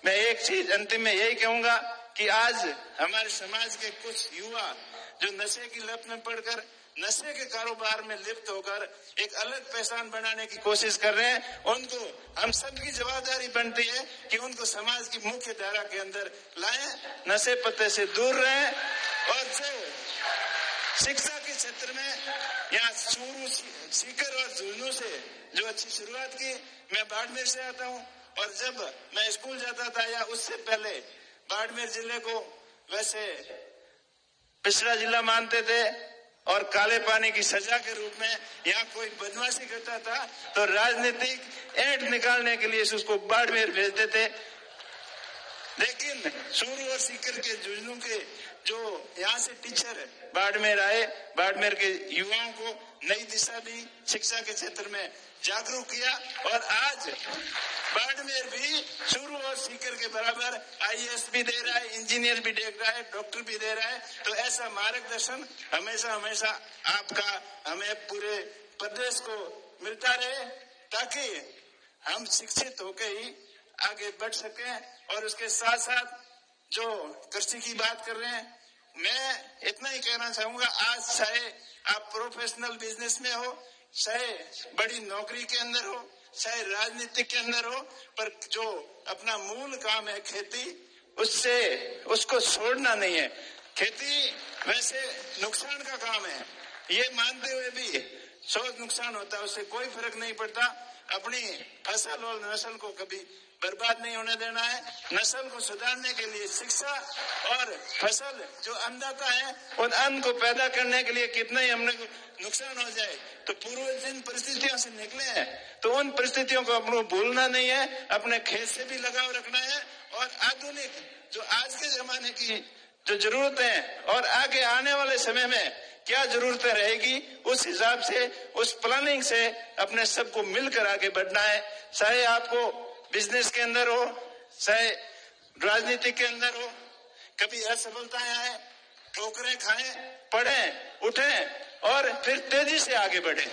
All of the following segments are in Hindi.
मैं एक चीज अंतिम में यही कहूंगा कि आज हमारे समाज के कुछ युवा जो नशे की लत में पड़कर नशे के कारोबार में लिप्त होकर एक अलग पहचान बनाने की कोशिश कर रहे हैं, उनको हम सबकी जवाबदारी बनती है कि उनको समाज की मुख्य धारा के अंदर लाएं, नशे पत्ते से दूर रहें। और जो शिक्षा के क्षेत्र में यहाँ चूरू, सीकर और झुंझुनू से जो अच्छी शुरुआत की, मैं बाड़मेर से आता हूँ और जब मैं स्कूल जाता था या उससे पहले बाड़मेर जिले को वैसे पिछड़ा जिला मानते थे और काले पानी की सजा के रूप में यहाँ कोई बदमाशी करता था तो राजनीतिक एंट निकालने के लिए उसको बाड़मेर भेजते थे। लेकिन चूरू और सीकर के झुंझुनू के जो यहाँ से टीचर बाड़मेर आए, बाड़मेर के युवाओं को नई दिशा दी, शिक्षा के क्षेत्र में जागरूक किया और आज बाड़मेर भी चूरू और सीकर के बराबर आईएएस भी दे रहा है, इंजीनियर भी दे रहा है, डॉक्टर भी दे रहा है। तो ऐसा मार्गदर्शन हमेशा हमेशा आपका हमें पूरे प्रदेश को मिलता रहे ताकि हम शिक्षित होकर ही आगे बढ़ सकें। और उसके साथ साथ जो कृषि की बात कर रहे हैं, मैं इतना ही कहना चाहूंगा, आज चाहे आप प्रोफेशनल बिजनेस में हो, चाहे बड़ी नौकरी के अंदर हो, चाहे राजनीति के अंदर हो, पर जो अपना मूल काम है खेती, उसको छोड़ना नहीं है। खेती वैसे नुकसान का काम है, ये मानते हुए भी 100 नुकसान होता है, उससे कोई फर्क नहीं पड़ता। अपनी फसल और नस्ल को कभी बर्बाद नहीं होने देना है। नस्ल को सुधारने के लिए शिक्षा और फसल जो अन्नदाता है, उन अन्न को पैदा करने के लिए कितना ही हमने नुकसान हो जाए तो पूर्वज जिन परिस्थितियों से निकले हैं तो उन परिस्थितियों को अपने भूलना नहीं है, अपने खेत से भी लगाव रखना है और आधुनिक जो आज के जमाने की जो जरूरत है और आगे आने वाले समय में क्या जरूरतें रहेगी, उस हिसाब से, उस प्लानिंग से अपने सबको मिलकर आगे बढ़ना है। चाहे आपको बिजनेस के अंदर हो, चाहे राजनीति के अंदर हो, कभी असफलताएं आए, ठोकरें खाएं, पढ़ें, उठें और फिर तेजी से आगे बढ़ें।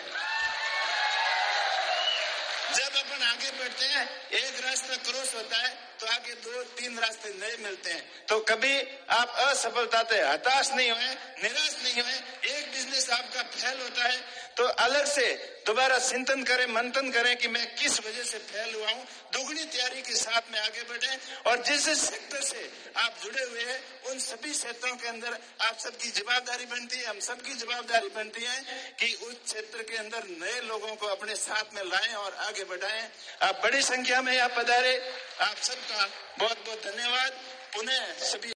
जब अपन आगे बढ़ते हैं, एक रास्ता क्रॉस होता है तो आगे 2-3 रास्ते नए मिलते हैं। तो कभी आप असफलता से हताश नहीं हुए, निराश नहीं हुए। एक बिजनेस आपका फेल होता है तो अलग से दोबारा चिंतन करें, मंथन करें कि मैं किस वजह से फेल हुआ हूँ, दुगनी तैयारी के साथ में आगे बढ़े और जिस सेक्टर से आप जुड़े हुए हैं उन सभी क्षेत्रों के अंदर आप सबकी जवाबदारी बनती है, हम सबकी जवाबदारी बनती है कि उस क्षेत्र के अंदर नए लोगों को अपने साथ में लाएं और आगे बढ़ाएं। आप बड़ी संख्या में यहाँ पधारे, आप सबका बहुत बहुत धन्यवाद। पुनः सभी